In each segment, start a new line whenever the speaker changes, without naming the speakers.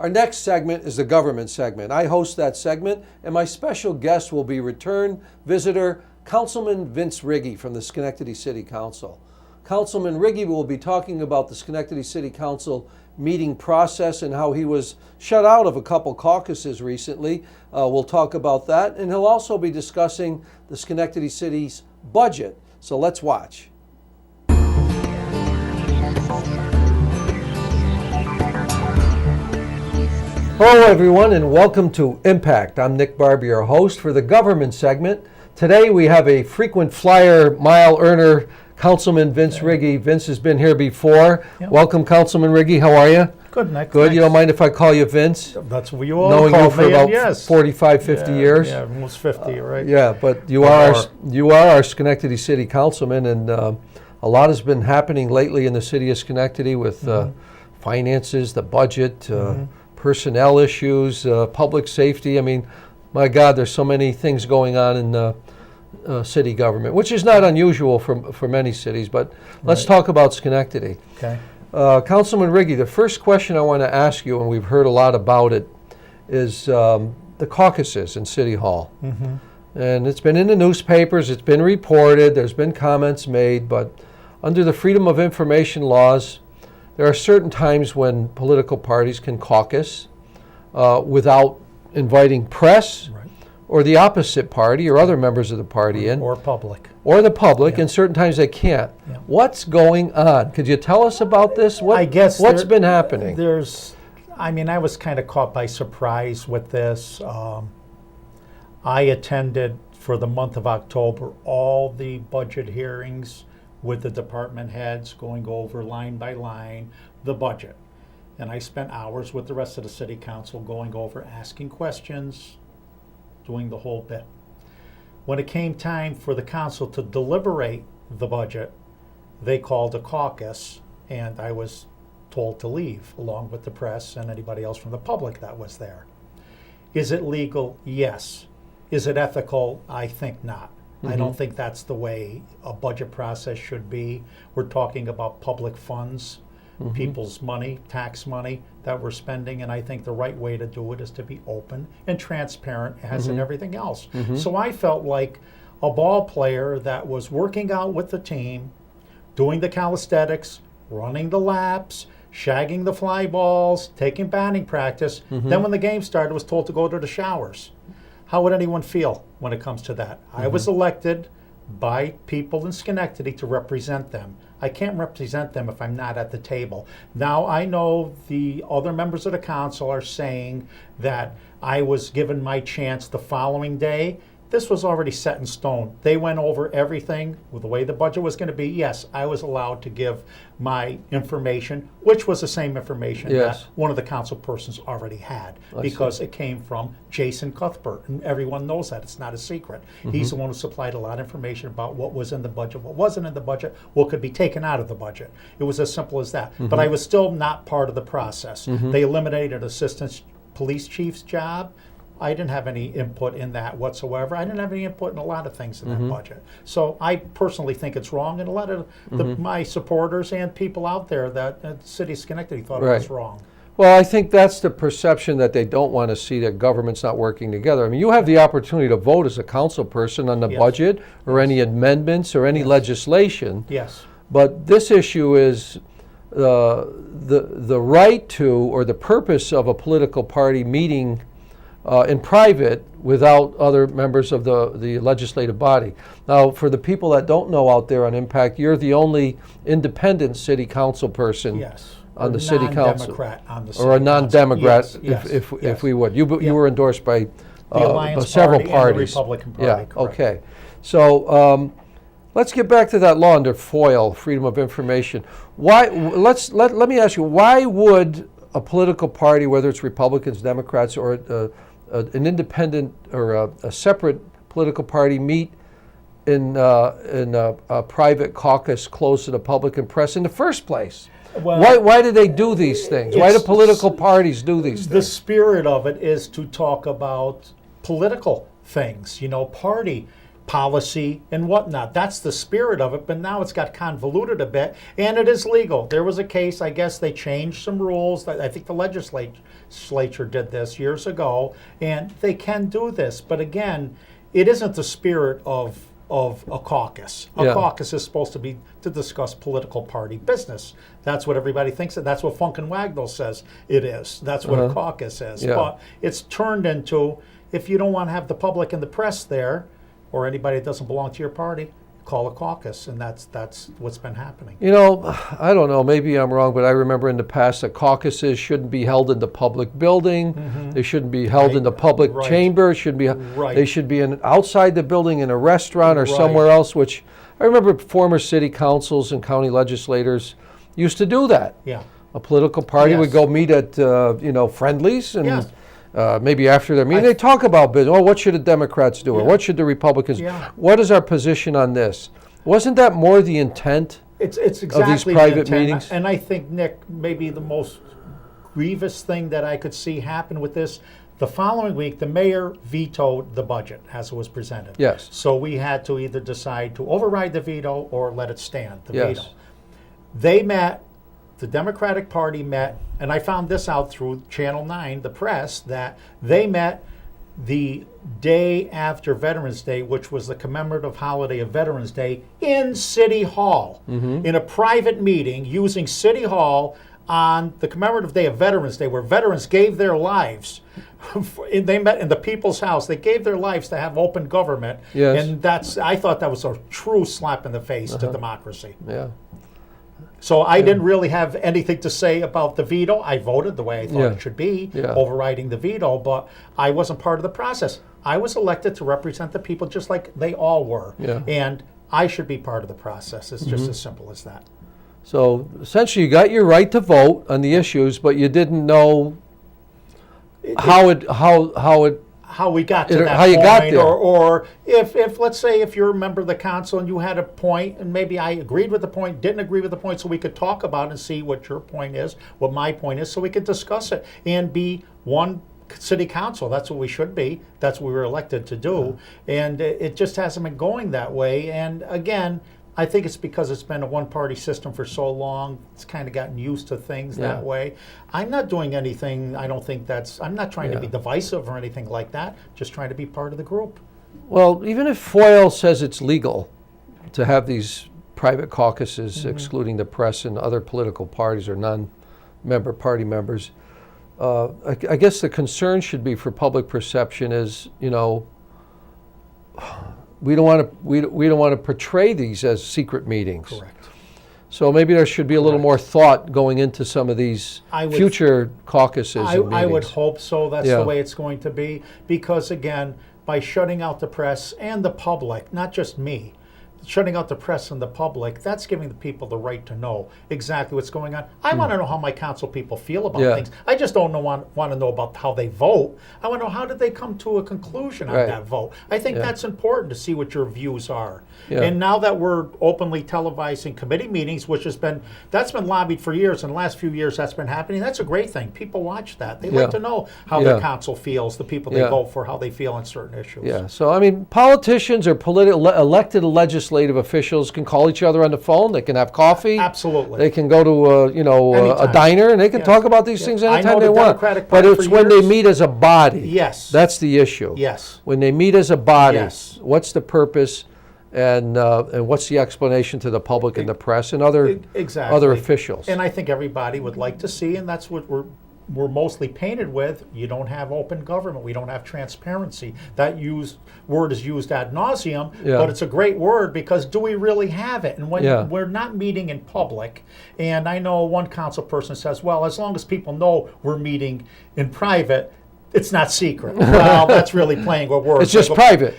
Our next segment is the government segment. I host that segment, and my special guest will be return visitor Councilman Vince Riggi from the Schenectady City Council. Councilman Riggi will be talking about the Schenectady City Council meeting process and how he was shut out of a couple caucuses recently. We'll talk about that, and he'll also be discussing the Schenectady City's budget. So let's watch. Hello everyone, and welcome to Impact. I'm Nick Barber, your host for the government segment. Today we have a frequent flyer mile earner, Councilman Vince Riggi. Vince has been here before. Yep. Welcome, Councilman Riggi. How are you?
Good, Nick.
Good.
Thanks.
You don't mind if I call you Vince?
That's what you all
knowing
call
you for
me,
about
yes.
45, 50 years.
Yeah, almost 50, right?
Yeah, but you are our Schenectady City Councilman, and a lot has been happening lately in the city of Schenectady with finances, the budget, personnel issues, public safety. I mean, my God, there's so many things going on in city government, which is not unusual for many cities, but let's talk about Schenectady.
Okay.
Councilman Riggi, the first question I want to ask you, and we've heard a lot about it, is the caucuses in City Hall. And it's been in the newspapers, it's been reported, there's been comments made, but under the Freedom of Information laws, there are certain times when political parties can caucus without inviting press or the opposite party or other members of the party in.
Or public.
Or the public, and certain times they can't. What's going on? Could you tell us about this?
I guess
what's been happening?
I was kind of caught by surprise with this. I attended for the month of October all the budget hearings with the department heads, going over line by line the budget. And I spent hours with the rest of the city council going over, asking questions, doing the whole bit. When it came time for the council to deliberate the budget, they called a caucus, and I was told to leave along with the press and anybody else from the public that was there. Is it legal? Yes. Is it ethical? I think not. I don't think that's the way a budget process should be. We're talking about public funds, people's money, tax money that we're spending, and I think the right way to do it is to be open and transparent as in everything else. So I felt like a ball player that was working out with the team, doing the calisthenics, running the laps, shagging the fly balls, taking batting practice, then when the game started was told to go to the showers. How would anyone feel when it comes to that? I was elected by people in Schenectady to represent them. I can't represent them if I'm not at the table. Now I know the other members of the council are saying that I was given my chance the following day. This was already set in stone. They went over everything with the way the budget was going to be. Yes, I was allowed to give my information, which was the same information that one of the council persons already had, because it came from Jason Cuthbert, and everyone knows that. It's not a secret. He's the one who supplied a lot of information about what was in the budget, what wasn't in the budget, what could be taken out of the budget. It was as simple as that. But I was still not part of the process. They eliminated assistant police chief's job. I didn't have any input in that whatsoever. I didn't have any input in a lot of things in that budget. So I personally think it's wrong, and a lot of my supporters and people out there that the city of Schenectady thought it was wrong.
Well, I think that's the perception that they don't want to see, that government's not working together. I mean, you have the opportunity to vote as a council person on the budget or any amendments or any legislation.
Yes.
But this issue is the right to, or the purpose of a political party meeting in private without other members of the legislative body. Now, for the people that don't know out there on Impact, you're the only independent city council person on the city council.
On the city
or a non-Democrat,
council.
if we would. You were endorsed by
the Alliance
several
Party
parties.
And the Republican Party, correct.
Okay. So let's get back to that law under FOIL, Freedom of Information. Why? Let me ask you, why would a political party, whether it's Republicans, Democrats, or an independent or a separate political party, meet in a private caucus closed to the public and press in the first place? Well, why do they do these things? Why do political parties do these things?
The spirit of it is to talk about political things. You know, party policy and whatnot. That's the spirit of it, but now it's got convoluted a bit, and it is legal. There was a case, I guess they changed some rules. I think the legislature did this years ago, and they can do this. But again, it isn't the spirit of a caucus. A caucus is supposed to be to discuss political party business. That's what everybody thinks, and that's what Funk and Wagnall says it is. That's what a caucus is. But it's turned into, if you don't want to have the public and the press there, or anybody that doesn't belong to your party, call a caucus, and that's what's been happening.
You know, I don't know, maybe I'm wrong, but I remember in the past that caucuses shouldn't be held in the public building. They shouldn't be held in the public chamber. They should be outside the building in a restaurant or somewhere else, which I remember former city councils and county legislators used to do that. A political party would go meet at, Friendlies, and maybe after their meeting, they talk about business. Oh, what should the Democrats do? Or what should the Republicans do? What is our position on this? Wasn't that more the intent
it's exactly
of these private meetings?
And I think, Nick, maybe the most grievous thing that I could see happen with this, the following week, the mayor vetoed the budget as it was presented.
Yes.
So we had to either decide to override the veto or let it stand, the veto. They met. The Democratic Party met, and I found this out through Channel 9, the press, that they met the day after Veterans Day, which was the commemorative holiday of Veterans Day, in City Hall, in a private meeting using City Hall on the commemorative day of Veterans Day, where veterans gave their lives. They met in the People's House. They gave their lives to have open government. And I thought that was a true slap in the face to democracy. So I didn't really have anything to say about the veto. I voted the way I thought it should be, overriding the veto, but I wasn't part of the process. I was elected to represent the people just like they all were. And I should be part of the process. It's just as simple as that.
So essentially you got your right to vote on the issues, but you didn't know how we got to that point, got there.
Or if let's say if you're a member of the council and you had a point, and maybe I agreed with the point, didn't agree with the point, so we could talk about it and see what your point is, what my point is, so we could discuss it and be one city council. That's what we should be. That's what we were elected to do. And it just hasn't been going that way. And again, I think it's because it's been a one-party system for so long. It's kind of gotten used to things that way. I'm not doing anything, I'm not trying to be divisive or anything like that, just trying to be part of the group.
Well, even if FOIL says it's legal to have these private caucuses, excluding the press and other political parties or non-member party members, I guess the concern should be for public perception is, we don't want to portray these as secret meetings.
Correct.
So maybe there should be a little more thought going into some of these future caucuses and meetings.
I would hope so. That's the way it's going to be. Because again, by shutting out the press and the public, not just me, shutting out the press and the public, that's giving the people the right to know exactly what's going on. I want to know how my council people feel about things. I just don't want to know about how they vote. I want to know how did they come to a conclusion on that vote. I think that's important to see what your views are. And now that we're openly televising committee meetings, that's been lobbied for years, and the last few years that's been happening, that's a great thing. People watch that. They like to know how their council feels, the people they vote for, how they feel on certain issues.
So I mean, politicians or elected legislators officials can call each other on the phone. They can have coffee.
Absolutely.
They can go to a diner and they can talk about these things anytime they want. But it's when they meet as a body.
Yes.
That's the issue.
Yes.
When they meet as a body, what's the purpose and what's the explanation to the public and the press and other officials?
And I think everybody would like to see, and that's what we're mostly painted with. You don't have open government. We don't have transparency. That word is used ad nauseum, but it's a great word because do we really have it? And when we're not meeting in public, and I know one council person says, well, as long as people know we're meeting in private, it's not secret. Well, that's really playing with words.
It's just private.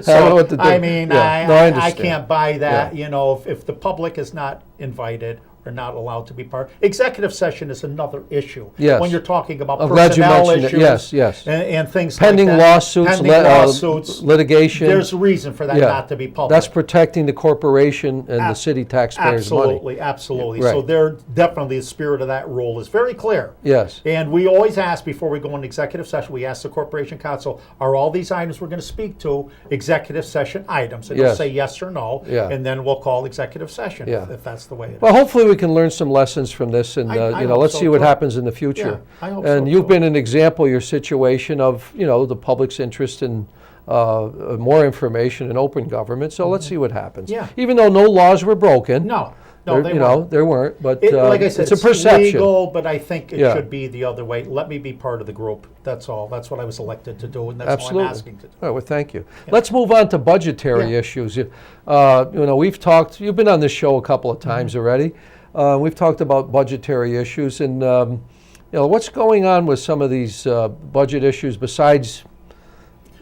So, I mean, I can't buy that. If the public is not invited, are not allowed to be part. Executive session is another issue.
Yes.
When you're talking about
I'm glad you
personnel
mentioned it.
issues
Yes, yes.
and things
Pending
like that.
lawsuits,
Pending lawsuits,
litigation.
there's a reason for that
Yeah.
not to be public.
That's protecting the corporation and the city taxpayers' money.
Absolutely, absolutely.
Right.
So there definitely the spirit of that rule is very clear.
Yes.
And we always ask before we go into executive session, we ask the Corporation Counsel, are all these items we're going to speak to executive session items? And they'll
Yes.
say yes or no,
Yeah.
and then we'll call executive session
Yeah.
if that's the way it is.
Well, hopefully we can learn some lessons from this, and
I
you know,
hope
let's
so,
see what
too.
happens in the future.
Yeah, I hope
and
so,
you've
too.
been an example, your situation of, you know, the public's interest in more information and open government. So let's see what happens.
Yeah.
Even though no laws were broken.
No,
there-
they
you
weren't.
know, there weren't. But
Like I said,
it's a perception.
legal, but I think it
Yeah.
should be the other way. Let me be part of the group. That's all. That's what I was elected to do, and that's
Absolutely.
all I'm asking to do.
All right, well, thank you. Let's move on to budgetary
Yeah.
issues. You know, we've talked, you've been on this show a couple of times already. We've talked about budgetary issues, and you know, what's going on with some of these budget issues besides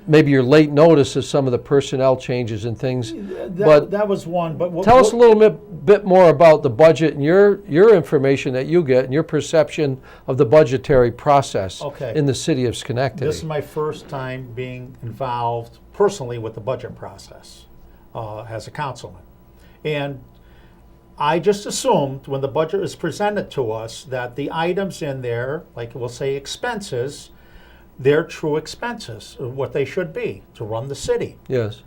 maybe your late notice of some of the personnel changes and things. But
That was one. But
tell us a little bit more about the budget and your information that you get and your perception of the budgetary process
Okay.
in the city of Schenectady.
This is my first time being involved personally with the budget process as a councilman. And I just assumed when the budget was presented to us that the items in there, like we'll say expenses, they're true expenses, what they should be to run the city.
Yes.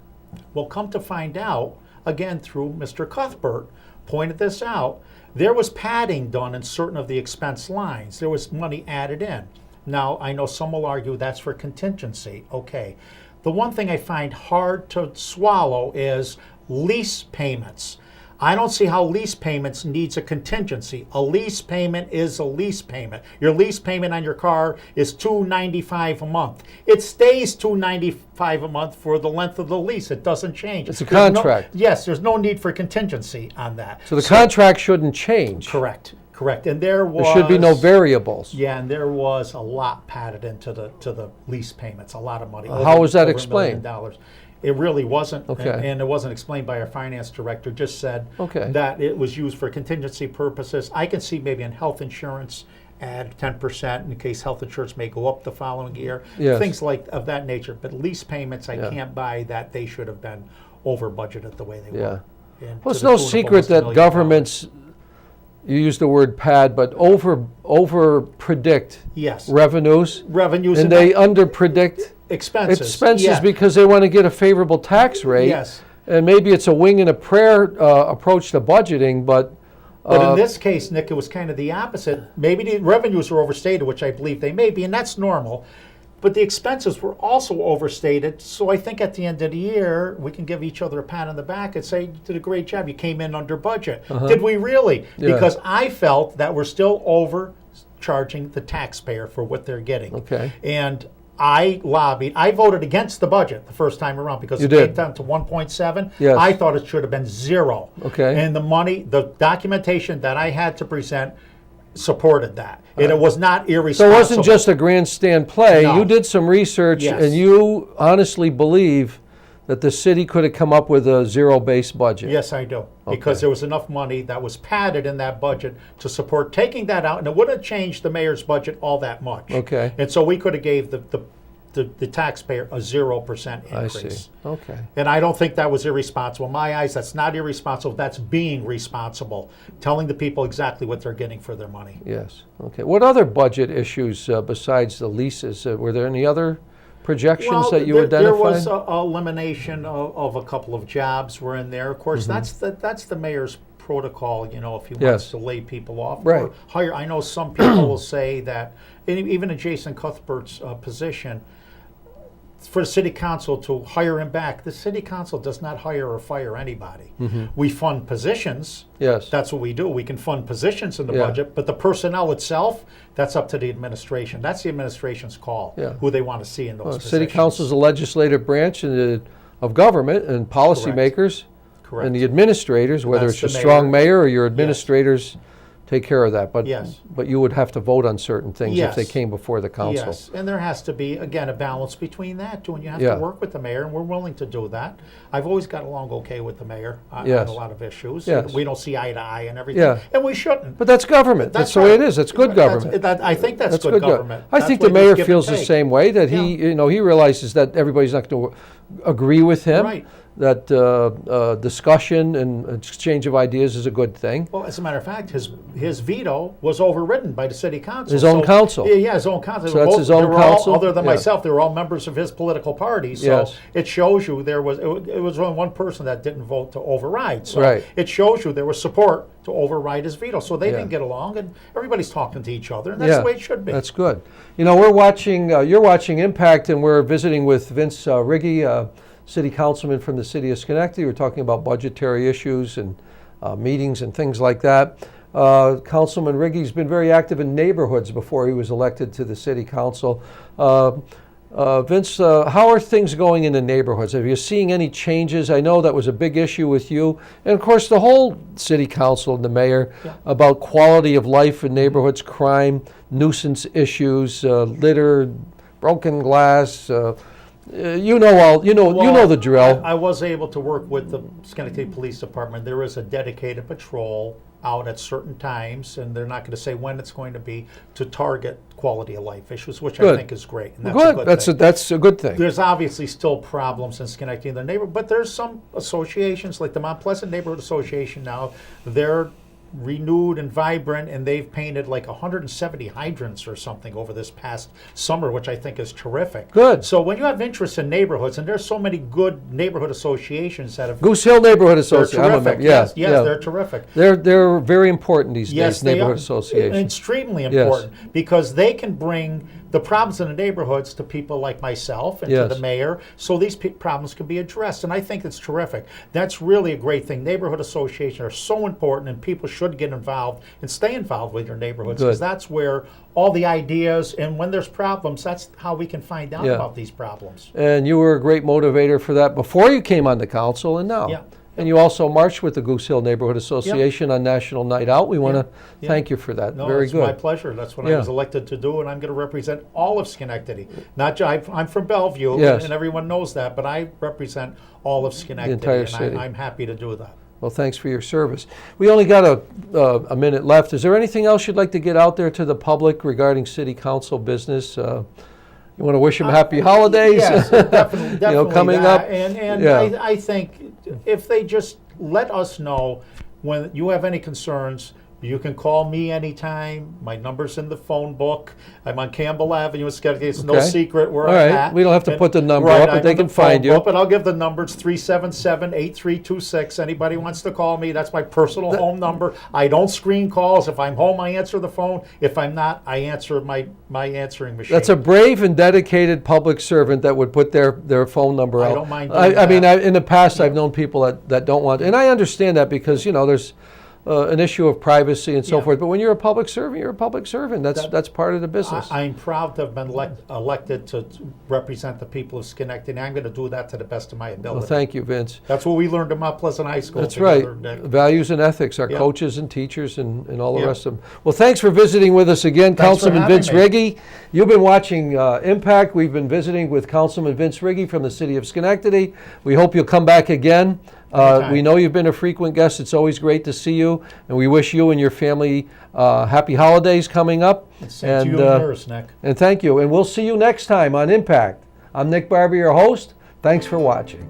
Well, come to find out, again through Mr. Cuthbert, pointed this out, there was padding done in certain of the expense lines. There was money added in. Now, I know some will argue that's for contingency. Okay. The one thing I find hard to swallow is lease payments. I don't see how lease payments needs a contingency. A lease payment is a lease payment. Your lease payment on your car is $295 a month. It stays $295 a month for the length of the lease. It doesn't change.
It's a contract.
Yes, there's no need for contingency on that.
So the contract shouldn't change.
Correct. And there was
There should be no variables.
Yeah, and there was a lot padded into the lease payments. A lot of money.
How was that
over
explained?
$1 million. It really wasn't,
Okay.
and it wasn't explained by our finance director. Just said
Okay.
that it was used for contingency purposes. I can see maybe in health insurance add 10% in case health insurance may go up the following year.
Yes.
Things like of that nature. But lease payments, I
Yeah.
can't buy that. They should have been over budgeted the way they
Yeah.
were. And
Well,
to
it's
the
no
tune of
secret
almost $1
that
million.
governments, you use the word pad, but over predict
Yes.
revenues,
Revenues
and they under predict
expenses.
expenses because they want to get a favorable tax rate.
Yes.
And maybe it's a wing and a prayer approach to budgeting, but
But in this case, Nick, it was kind of the opposite. Maybe the revenues were overstated, which I believe they may be, and that's normal. But the expenses were also overstated. So I think at the end of the year, we can give each other a pat on the back and say, you did a great job. You came in under budget. Did we really?
Yeah.
Because I felt that we're still overcharging the taxpayer for what they're getting.
Okay.
And I lobbied. I voted against the budget the first time around because
You
it
did.
came down to 1.7.
Yes.
I thought it should have been 0.
Okay.
And the money, the documentation that I had to present supported that. And it was not
so
irresponsible.
it wasn't just a grandstand play.
No.
You did some research,
Yes.
and you honestly believe that the city could have come up with a zero-based budget.
Yes, I do. Because
Okay.
there was enough money that was padded in that budget to support taking that out, and it wouldn't have changed the mayor's budget all that much.
Okay.
And so we could have gave the taxpayer a 0%
I
increase.
see. Okay.
And I don't think that was irresponsible. In my eyes, that's not irresponsible. That's being responsible, telling the people exactly what they're getting for their money.
Yes. Okay. What other budget issues besides the leases? Were there any other projections that you identified?
There was a elimination of a couple of jobs were in there. Of course, that's the mayor's protocol, you know, if he
Mm-hmm. Yes.
wants to lay people off
Right.
or hire. I know some people will say that, and even in Jason Cuthbert's position, for the city council to hire him back, the city council does not hire or fire anybody. We fund positions.
Yes.
That's what we do. We can fund positions in the
Yeah.
budget, but the personnel itself, that's up to the administration. That's the administration's call,
Yeah.
who they want to see in those positions.
City council is a legislative branch of government, and policymakers
Correct.
and the administrators, whether
That's
it's a
the
strong
mayor.
mayor or your administrators take care of that. But
Yes.
but you would have to vote on certain things if they
Yes.
came before the council.
Yes, and there has to be, again, a balance between that too, and you have
Yeah.
to work with the mayor, and we're willing to do that. I've always got along okay with the mayor on
Yes.
a lot of issues.
Yes.
We don't see eye to eye and everything,
Yeah.
and we shouldn't.
But that's government. That's the way it is. That's good government.
I think that's good
gov-
government.
I
That's
think
what
the
you
mayor
give and
feels the
take.
same way, that he, he realizes that everybody's not going to agree with him.
Right.
That discussion and exchange of ideas is a good thing.
Well, as a matter of fact, his veto was overridden by the city council.
His own council.
Yeah, his own council.
So that's his own
They were all-
council?
other than
Yeah.
myself, they were all members of his political party. So
Yes.
it shows you it was only one person that didn't vote to override. So
Right.
it shows you there was support to override his veto. So they
Yeah.
didn't get along, and everybody's talking to each other, and that's the way it should be.
That's good. You know, we're watching, you're watching Impact, and we're visiting with Vince Riggi, city councilman from the city of Schenectady. We're talking about budgetary issues and meetings and things like that. Councilman Riggi's been very active in neighborhoods before he was elected to the city council. Vince, how are things going in the neighborhoods? Have you seen any changes? I know that was a big issue with you, and of course the whole city council and the mayor, about quality of life in neighborhoods, crime, nuisance issues, litter, broken glass. You know the drill.
I was able to work with the Schenectady Police Department. There is a dedicated patrol out at certain times, and they're not going to say when it's going to be, to target quality of life issues, which
Good.
I think is great. And that's
Good.
a good
That's
thing.
that's a good thing.
There's obviously still problems in Schenectady in the neighborhood, but there's some associations, like the Mount Pleasant Neighborhood Association now, they're renewed and vibrant, and they've painted like 170 hydrants or something over this past summer, which I think is terrific.
Good.
So when you have interest in neighborhoods, and there's so many good neighborhood associations that have,
Goose Hill Neighborhood
they're
Association. I'm a
terrific.
member. Yeah,
Yes,
yeah.
they're terrific.
They're very important these
Yes,
days.
they
Neighborhood
are.
associations.
Extremely
Yes.
important, because they can bring the problems in the neighborhoods to people like myself and
Yes.
to the mayor, so these problems can be addressed. And I think it's terrific. That's really a great thing. Neighborhood associations are so important, and people should get involved and stay involved with your neighborhoods, because
Good.
that's where all the ideas, and when there's problems, that's how we can find out
Yeah.
about these problems.
And you were a great motivator for that before you came on the council and now.
Yeah.
And you also marched with the Goose Hill Neighborhood Association on National Night Out. We want to
Yeah.
thank you for that.
No,
Very
it's
good.
my pleasure. That's what
Yeah.
I was elected to do, and I'm going to represent all of Schenectady. Not just, I'm from Bellevue,
Yes.
and everyone knows that, but I represent all of Schenectady,
entire
and
city.
I'm happy to do that.
Well, thanks for your service. We only got a minute left. Is there anything else you'd like to get out there to the public regarding city council business? You want to wish them happy holidays?
Yes, definitely
coming
that.
up.
And
Yeah.
I think if they just let us know when you have any concerns, you can call me anytime. My number's in the phone book. I'm on Campbell Avenue in Schenectady. It's no
Okay.
secret where
All
I'm
right.
at.
We don't have to
And-
put the number
right,
up, but
I'm
they
in
can
the phone
find you.
book, but I'll give the numbers, 377-8326. Anybody wants to call me, that's my personal home number. I don't screen calls. If I'm home, I answer the phone. If I'm not, I answer my answering machine.
That's a brave and dedicated public servant that would put their phone number out.
I don't mind doing
I mean,
that.
in the past, I've known people that don't want, and I understand that because, there's an issue of privacy and so
Yeah.
forth. But when you're a public servant, you're a public servant. That's part of the business.
I'm proud to have been elected to represent the people of Schenectady, and I'm going to do that to the best of my ability.
Well, thank you, Vince.
That's what we learned at Mount Pleasant High School.
That's right.
together, Nick.
Values and ethics, our
Yeah.
coaches and teachers and all the
Yeah.
rest of them. Well, thanks for visiting with us again,
Thanks for
Councilman
having
Vince
me.
Riggi. You've been watching Impact. We've been visiting with Councilman Vince Riggi from the city of Schenectady. We hope you'll come back again.
Anytime.
We know you've been a frequent guest. It's always great to see you, and we wish you and your family happy holidays coming up.
Same to you and yours, Nick.
And thank you. And we'll see you next time on Impact. I'm Nick Barber, your host. Thanks for watching.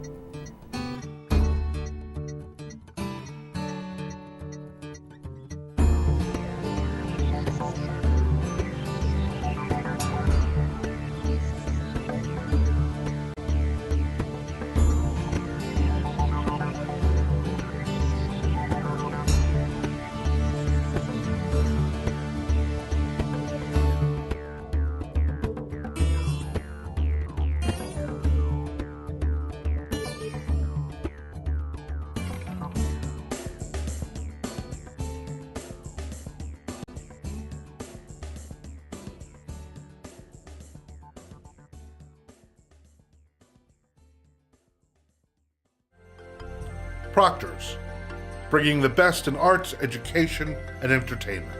Proctors, bringing the best in arts, education, and entertainment.